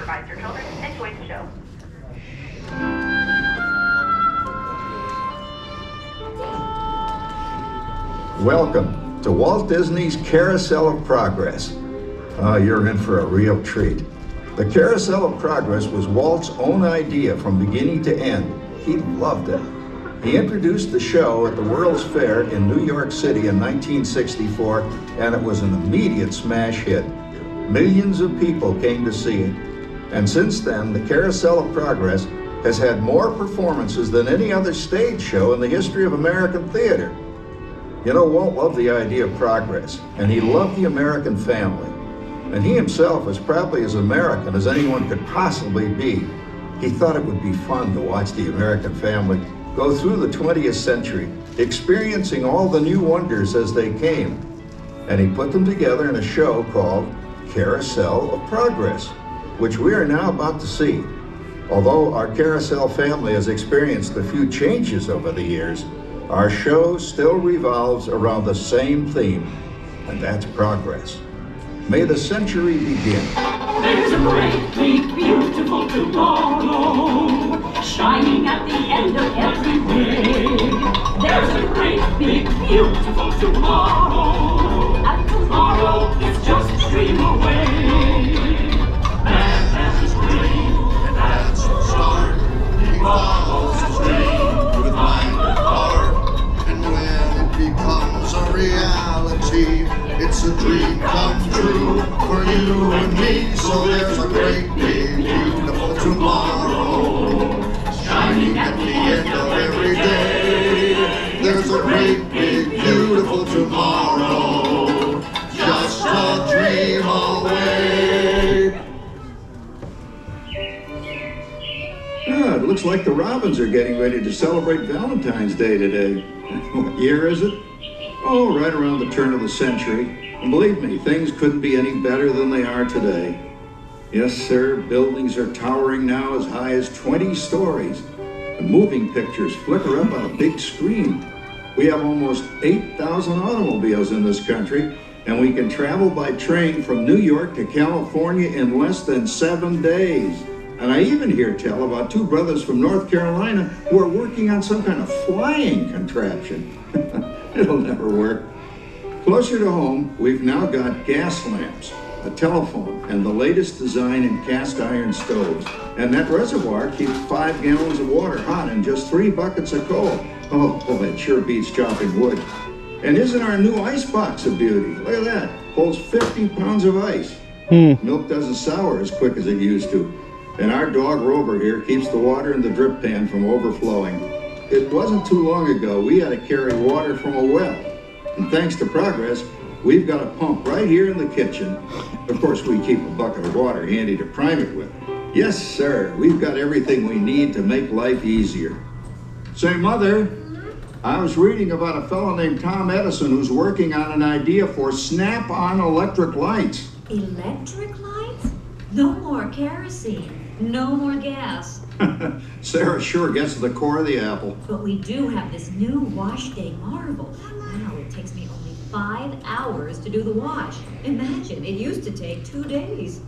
supervise your children. Enjoy the show. Welcome to Walt Disney's Carousel of Progress. You're in for a real treat. The Carousel of Progress was Walt's own idea from beginning to end. He loved it. He introduced the show at the World's Fair in New York City in 1964, and it was an immediate smash hit. Millions of people came to see it. And since then, the Carousel of Progress has had more performances than any other stage show in the history of American theater. You know, Walt loved the idea of progress, and he loved the American family. And he himself was probably as American as anyone could possibly be. He thought it would be fun to watch the American family go through the 20th century, experiencing all the new wonders as they came. And he put them together in a show called Carousel of Progress, which we are now about to see. Although our Carousel family has experienced a few changes over the years, our show still revolves around the same theme, and that's progress. May the century begin. There's a great, big, beautiful tomorrow, shining at the end of every way. There's a great, big, beautiful tomorrow, and tomorrow is just a dream away. Man has his dream, and that's the start. He follows his dream with mind and heart, and when it becomes a reality, it's a dream come true for you and me. So there's a great, big, beautiful tomorrow, shining at the end of every day. There's a great, big, beautiful tomorrow, just a dream away. It looks like the Robins are getting ready to celebrate Valentine's Day today. What year is it? Oh, right around the turn of the century. And believe me, things couldn't be any better than they are today. Yes, sir, buildings are towering now as high as 20 stories. And moving pictures flicker up on a big screen. We have almost 8,000 automobiles in this country, and we can travel by train from New York to California in less than 7 days. And I even hear tell about two brothers from North Carolina who are working on some kind of flying contraption. It'll never work. Closer to home, we've now got gas lamps, a telephone, and the latest design in cast iron stoves. And that reservoir keeps 5 gallons of water hot in just 3 buckets of coal. Oh, it sure beats chopping wood. And isn't our new ice box a beauty? Look at that. Holds 50 pounds of ice. Milk doesn't sour as quick as it used to. And our dog Rover here keeps the water in the drip pan from overflowing. It wasn't too long ago we had to carry water from a well. And thanks to progress, we've got a pump right here in the kitchen. Of course, we keep a bucket of water handy to prime it with. Yes, sir, we've got everything we need to make life easier. Say, Mother, I was reading about a fellow named Tom Edison who's working on an idea for snap-on electric lights. Electric lights? No more kerosene. No more gas. Sarah sure gets to the core of the apple. But we do have this new wash day marvel. Now it takes me only 5 hours to do the wash. Imagine, it used to take 2 days.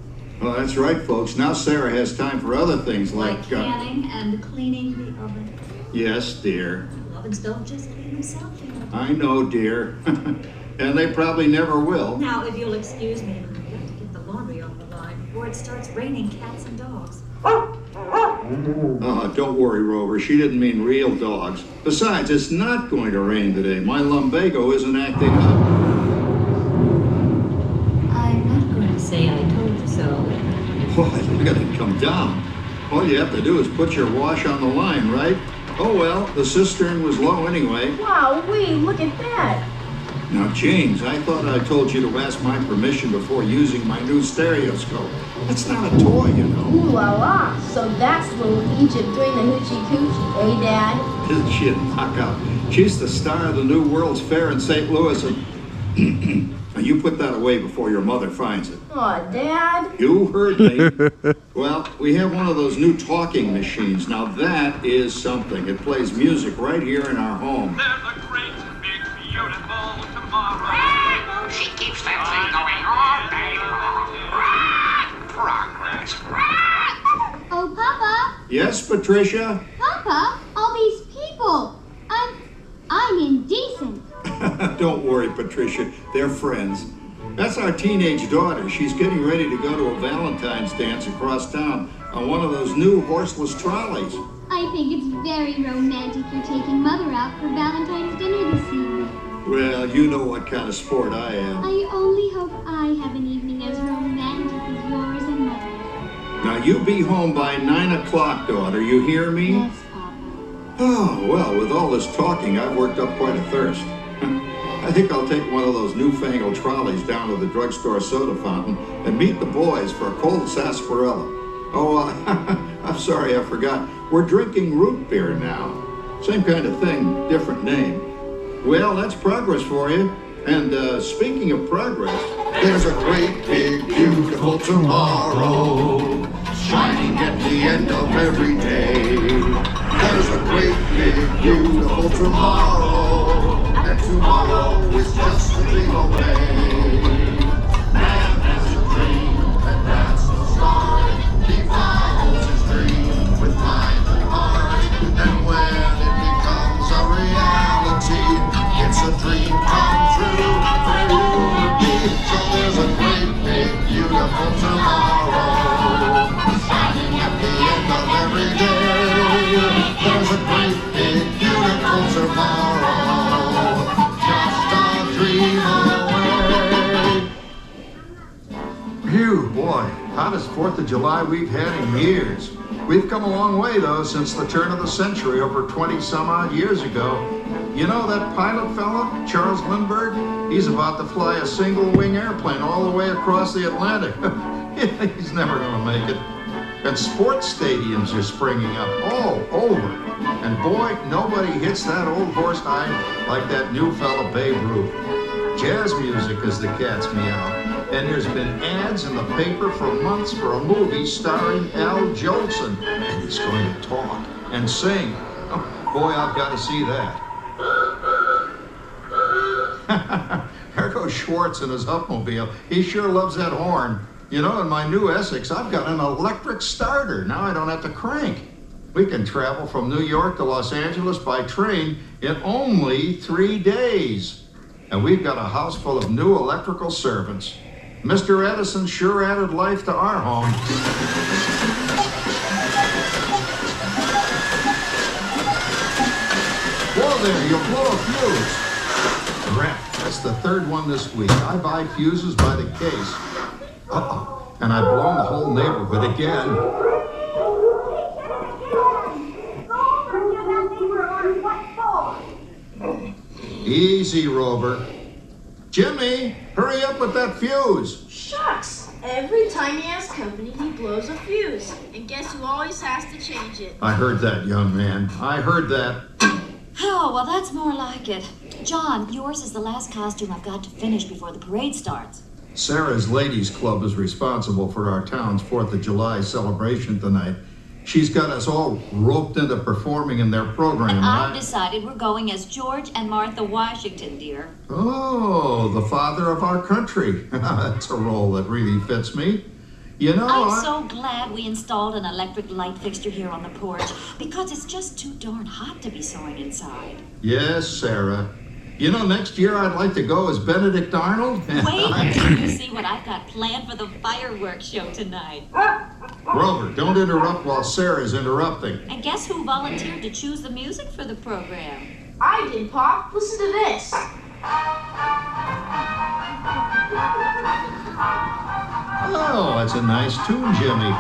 Well, that's right, folks. Now Sarah has time for other things like canning and cleaning the oven. Yes, dear. Ovens don't just clean themselves, you know. I know, dear. And they probably never will. Now, if you'll excuse me, I've got to get the laundry off the line before it starts raining cats and dogs. Don't worry, Rover. She didn't mean real dogs. Besides, it's not going to rain today. My lumbago isn't acting up. I'm not going to say I told you so. What? Look at it come down. All you have to do is put your wash on the line, right? Oh, well, the cistern was low anyway. Wow-wee, look at that. Now, James, I thought I told you to ask my permission before using my new stereoscope. That's not a toy, you know. Ooh la la. So that's little Egypt doing the hoochie coochie, eh, Dad? Isn't she a knockout? She's the star of the new World's Fair in St. Louis, and you put that away before your mother finds it. Aw, Dad. You heard me. Well, we have one of those new talking machines. Now that is something. It plays music right here in our home. There's a great, big, beautiful tomorrow. She keeps that thing going all day long. Progress. Yes, Patricia? Papa, all these people. I'm indecent. Don't worry, Patricia. They're friends. That's our teenage daughter. She's getting ready to go to a Valentine's dance across town on one of those new horseless trolleys. I think it's very romantic you're taking Mother out for Valentine's dinner this evening. Well, you know what kind of sport I am. I only hope I have an evening as romantic as yours and Mother's. Now, you be home by 9 o'clock, daughter. You hear me? Yes, Papa. Oh, well, with all this talking, I've worked up quite a thirst. I think I'll take one of those newfangled trolleys down to the drugstore soda fountain and meet the boys for a cold sarsaparilla. Oh, I'm sorry, I forgot. We're drinking root beer now. Same kind of thing, different name. Well, that's progress for you. And speaking of progress, there's a great, big, beautiful tomorrow shining at the end of every day. There's a great, big, beautiful tomorrow, and tomorrow is just a dream away. Man has a dream, and that's the start. He follows his dream with mind and heart, and when it becomes a reality, it's a dream come true for you and me. So there's a great, big, beautiful tomorrow shining at the end of every day. There's a great, big, beautiful tomorrow, just a dream away. Phew, boy, hottest 4th of July we've had in years. We've come a long way, though, since the turn of the century, over 20-some-odd years ago. You know that pilot fella, Charles Lindbergh? He's about to fly a single-wing airplane all the way across the Atlantic. He's never going to make it. And sports stadiums are springing up all over. And boy, nobody hits that old horse high like that new fella Babe Ruth. Jazz music is the cat's meow. And there's been ads in the paper for months for a movie starring Al Jolson. And he's going to talk and sing. Oh, boy, I've got to see that. There goes Schwartz in his Upmobile. He sure loves that horn. You know, in my new Essex, I've got an electric starter. Now I don't have to crank. We can travel from New York to Los Angeles by train in only 3 days. And we've got a house full of new electrical servants. Mr. Edison sure added life to our home. Whoa there, you'll blow a fuse. Crap, that's the 3rd one this week. I buy fuses by the case. Uh-oh, and I've blown the whole neighborhood again. Easy, Rover. Jimmy, hurry up with that fuse. Shucks! Every time he has company, he blows a fuse. And guess who always has to change it? I heard that, young man. I heard that. Oh, well, that's more like it. John, yours is the last costume I've got to finish before the parade starts. Sarah's Ladies Club is responsible for our town's 4th of July celebration tonight. She's got us all roped into performing in their program. And I've decided we're going as George and Martha Washington, dear. Oh, the father of our country. That's a role that really fits me. You know, I'm so glad we installed an electric light fixture here on the porch, because it's just too darn hot to be sewing inside. Yes, Sarah. You know, next year I'd like to go as Benedict Arnold. Wait until you see what I've got planned for the fireworks show tonight. Grover, don't interrupt while Sarah's interrupting. And guess who volunteered to choose the music for the program? I did, Pop. Listen to this. Oh, that's a nice tune, Jimmy.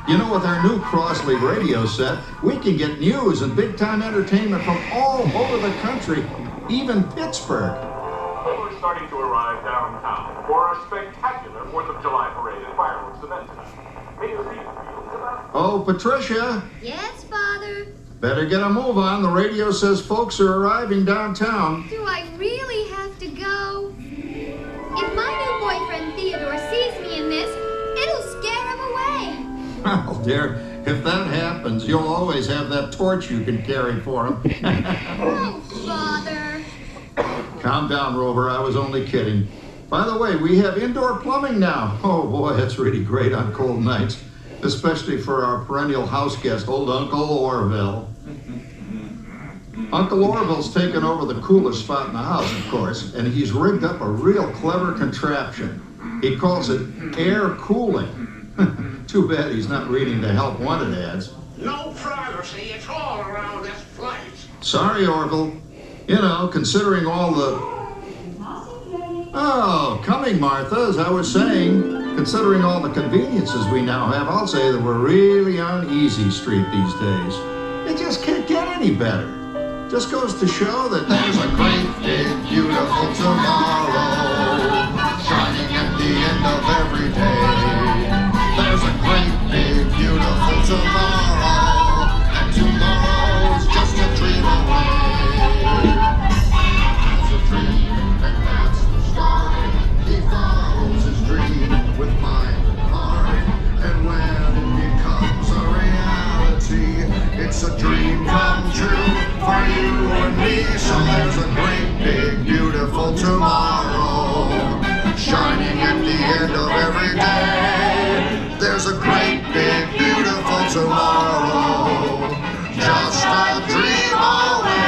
You know, with our new Crossley radio set, we can get news and big-time entertainment from all over the country, even Pittsburgh. We're starting to arrive downtown for a spectacular 4th of July parade and fireworks event tonight. Mayor Reed feels about... Oh, Patricia, Yes, Father? better get a move on. The radio says folks are arriving downtown. Do I really have to go? If my new boyfriend Theodore sees me in this, it'll scare him away. Well, dear, if that happens, you'll always have that torch you can carry for him. Oh, Father. Calm down, Rover. I was only kidding. By the way, we have indoor plumbing now. Oh, boy, that's really great on cold nights. especially for our perennial house guest, old Uncle Orville. Uncle Orville's taken over the coolest spot in the house, of course, and he's rigged up a real clever contraption. He calls it air cooling. Too bad he's not reading the help wanted ads. No privacy at all around this place. Sorry, Orville. You know, considering all the... Oh, coming, Martha, as I was saying, considering all the conveniences we now have, I'll say that we're really on easy street these days. It just can't get any better. Just goes to show that there's a great, big, beautiful tomorrow shining at the end of every day. There's a great, big, beautiful tomorrow, and tomorrow's just a dream away. It's a dream, and that's the start. He follows his dream with mind and heart, and when it becomes a reality, it's a dream come true for you and me. So there's a great, big, beautiful tomorrow shining at the end of every day. There's a great, big, beautiful tomorrow, just a dream away.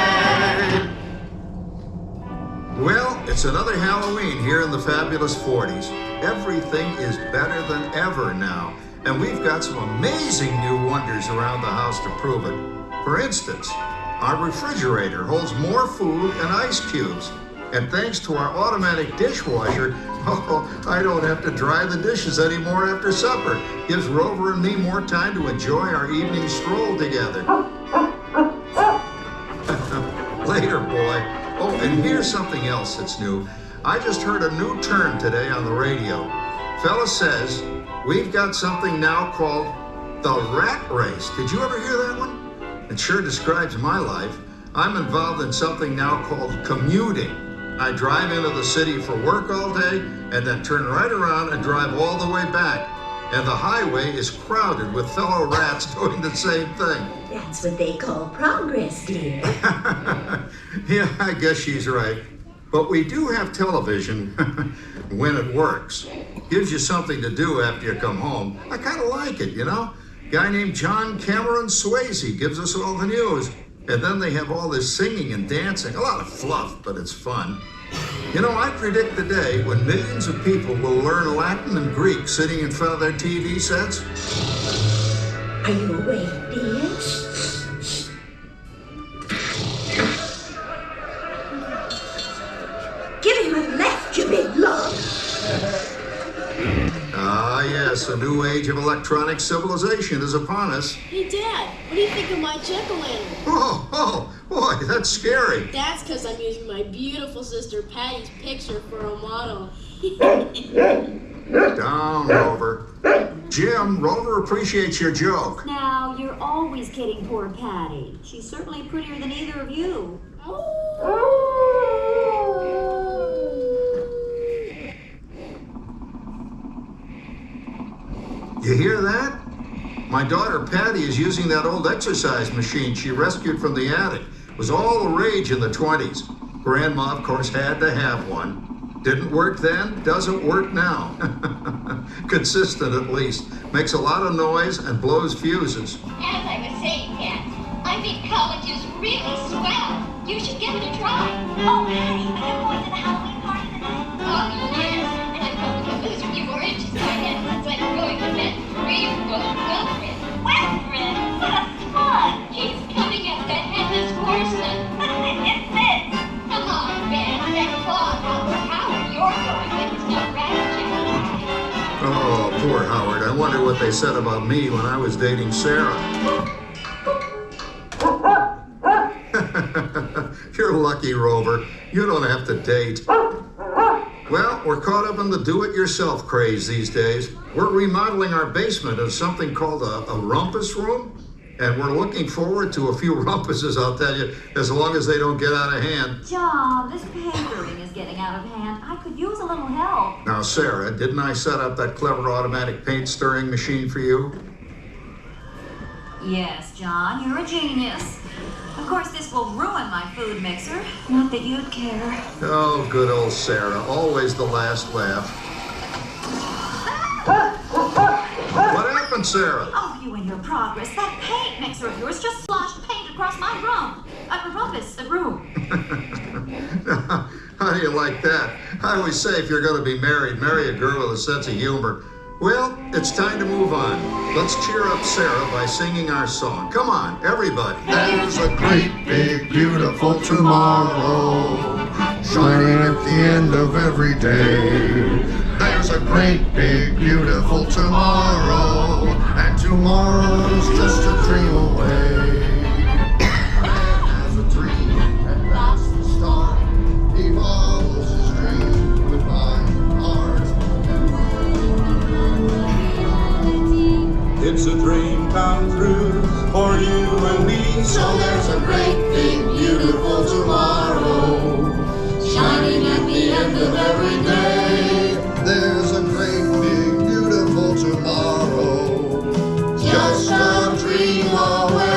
Well, it's another Halloween here in the fabulous 40s. Everything is better than ever now, and we've got some amazing new wonders around the house to prove it. For instance, our refrigerator holds more food and ice cubes. And thanks to our automatic dishwasher, I don't have to dry the dishes anymore after supper. Gives Rover and me more time to enjoy our evening stroll together. Later, boy. Oh, and here's something else that's new. I just heard a new term today on the radio. Fella says we've got something now called the rat race. Did you ever hear that one? It sure describes my life. I'm involved in something now called commuting. I drive into the city for work all day and then turn right around and drive all the way back. And the highway is crowded with fellow rats doing the same thing. That's what they call progress, dear. Yeah, I guess she's right. But we do have television when it works. Gives you something to do after you come home. I kind of like it, you know? Guy named John Cameron Swayze gives us all the news. And then they have all this singing and dancing. A lot of fluff, but it's fun. You know, I predict the day when millions of people will learn Latin and Greek sitting in front of their TV sets. Are you awake, dear? Give him a left, you big lug. Ah, yes, a new age of electronic civilization is upon us. Hey, Dad, what do you think of my jack-o'-lantern? Oh, boy, that's scary. That's because I'm using my beautiful sister Patty's picture for a model. Down, Rover. Jim, Rover appreciates your joke. Now, you're always kidding poor Patty. She's certainly prettier than either of you. You hear that? My daughter Patty is using that old exercise machine she rescued from the attic. It was all the rage in the 20s. Grandma, of course, had to have one. Didn't work then, doesn't work now. Consistent, at least. Makes a lot of noise and blows fuses. As I was saying, Pat, I think college is really swell. You should give it a try. Oh, Patty, are you going to the Halloween party tonight? Oh, yes. And I probably those of you who are interested in it. It's like going to met Wilfred. Wilfred? That's fun. He's coming at that headless horseman. It's this. Come on, Ben. That Claude, Howard, you're going, but it's no Ratchet. Oh, poor Howard. I wonder what they said about me when I was dating Sarah. You're lucky, Rover. You don't have to date. Well, we're caught up in the do-it-yourself craze these days. We're remodeling our basement as something called a rumpus room. And we're looking forward to a few rumpuses, I'll tell you, as long as they don't get out of hand. John, this pampering is getting out of hand. I could use a little help. Now, Sarah, didn't I set up that clever automatic paint stirring machine for you? Yes, John, you're a genius. Of course, this will ruin my food mixer. Not that you'd care. Oh, good old Sarah. Always the last laugh. What happened? happened, Sarah? Oh, you and your progress. That paint mixer of yours just sloshed paint across my room. How do you like that? I always say if you're going to be married, marry a girl with a sense of humor. Well, it's time to move on. Let's cheer up Sarah by singing our song. Come on, everybody. There's a great, big, beautiful tomorrow, shining at the end of every day. There's a great, big, beautiful tomorrow, and tomorrow's just a dream away. Man has a dream, and that's the start. He follows his dream with mind, heart, and mind. It's a dream come true for you and me. So there's a great, big, beautiful tomorrow, shining at the end of every day. There's a great, big, beautiful tomorrow, just a dream away.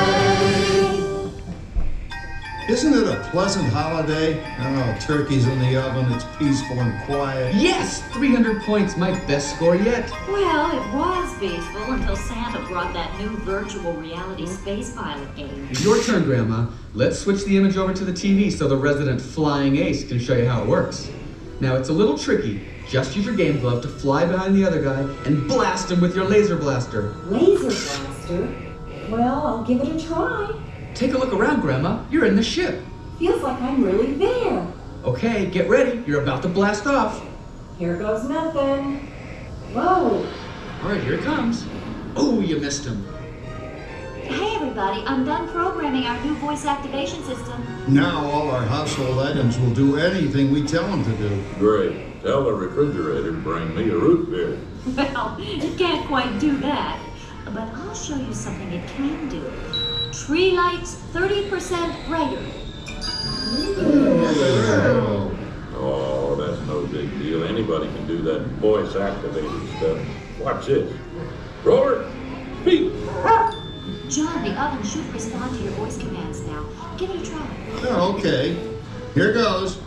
Isn't it a pleasant holiday? Oh, turkey's in the oven, it's peaceful and quiet. Yes! 300 points, my best score yet. Well, it was peaceful until Santa brought that new virtual reality space pilot game. Your turn, Grandma. Let's switch the image over to the TV so the resident flying ace can show you how it works. Now, it's a little tricky. Just use your game glove to fly behind the other guy and blast him with your laser blaster. Laser blaster? Well, I'll give it a try. Take a look around, Grandma. You're in the ship. Feels like I'm really there. Okay, get ready. You're about to blast off. Here goes nothing. Whoa. All right, here it comes. Oh, you missed him. Hey, everybody, I'm done programming our new voice activation system. Now all our household items will do anything we tell them to do. Great. Tell the refrigerator to bring me a root beer. Well, it can't quite do that. But I'll show you something it can do. Tree lights 30% brighter. Oh, that's no big deal. Anybody can do that voice activated stuff. Watch this. Roar! Beep! John, the oven should respond to your voice commands now. Give it a try. Oh, okay. Here goes.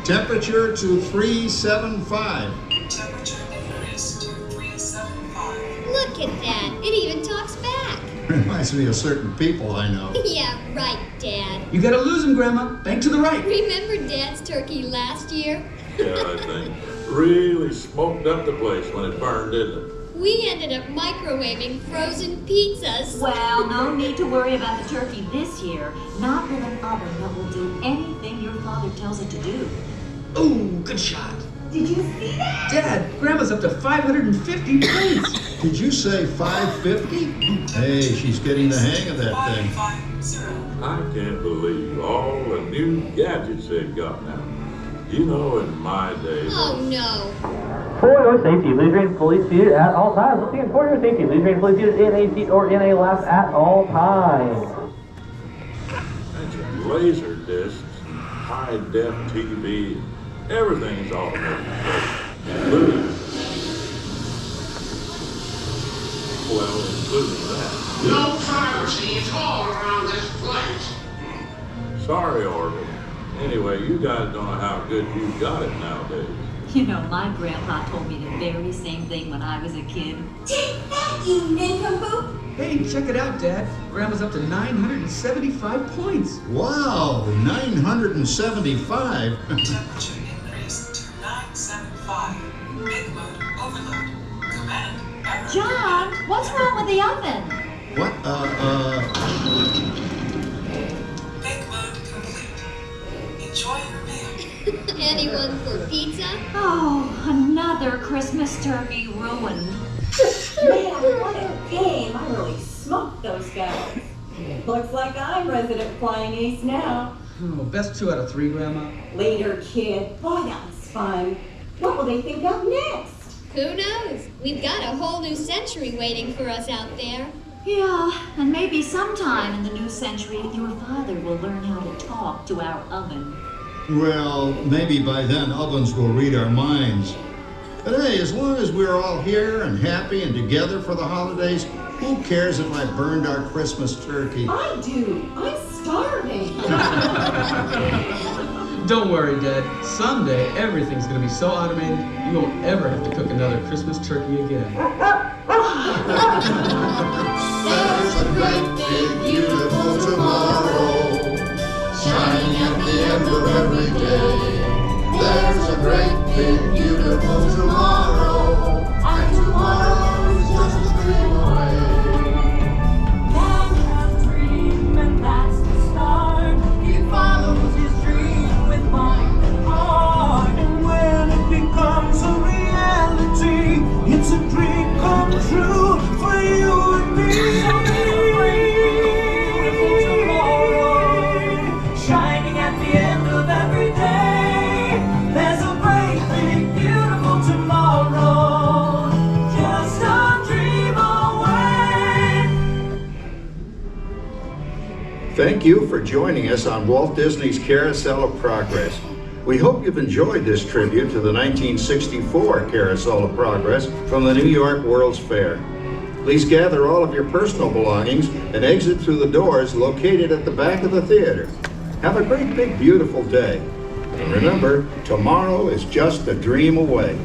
Temperature to 375. Temperature increased to 375. Look at that. It even talks back. Reminds me of certain people I know. Yeah, right, Dad. You gotta lose him, Grandma. Bank to the right. Remember Dad's turkey last year? Yeah, I think. Really smoked up the place when it burned, didn't it? We ended up microwaving frozen pizzas. Well, no need to worry about the turkey this year. Not with an oven that will do anything your father tells it to do. Ooh, good shot. Did you see that? Dad, Grandma's up to 550 points. Did you say 550? Hey, she's getting the hang of that thing. 550. I can't believe all the new gadgets they've got now. You know, in my day... Oh, no. For your safety, please remain fully seated at all times. Once again, for your safety, please remain fully seated in a seat or in a lap at all times. Mention laser discs, high-def TV, everything's automated, including... Well, including that. No privacy at all around this place. Sorry, Orville. Anyway, you guys don't know how good you've got it nowadays. You know, my grandpa told me the very same thing when I was a kid. Take that, you nincompoop! Hey, check it out, Dad. Grandma's up to 975 points. Wow, 975? Temperature increased to 975. Big load overload. Command error. John, what's wrong with the oven? What, Big load complete. Enjoy your meal. Anyone for pizza? Oh, another Christmas turkey ruined. Man, what a game. I really smoked those guys. Looks like I'm resident flying ace now. Oh, best 2 out of 3, Grandma. Later, kid. Boy, that was fun. What will they think of next? Who knows? We've got a whole new century waiting for us out there. Yeah, and maybe sometime in the new century, your father will learn how to talk to our oven. well, maybe by then ovens will read our minds. But hey, as long as we're all here and happy and together for the holidays, who cares if I burned our Christmas turkey? I do. I'm starving. Don't worry, Dad. Someday, everything's gonna be so automated, you won't ever have to cook another Christmas turkey again. There's a great big beautiful tomorrow, shining at the end of every day. There's a great big beautiful tomorrow, and tomorrow's just a dream away. Man has a dream, and that's the start. He follows his dream with mind and heart. And when it becomes a reality, it's a dream come true for you and me. Shining at the end of every day. There's a great big beautiful tomorrow, just a dream away. Thank you for joining us on Walt Disney's Carousel of Progress. We hope you've enjoyed this tribute to the 1964 Carousel of Progress from the New York World's Fair. Please gather all of your personal belongings and exit through the doors located at the back of the theater. Have a great big beautiful day. And remember, tomorrow is just a dream away.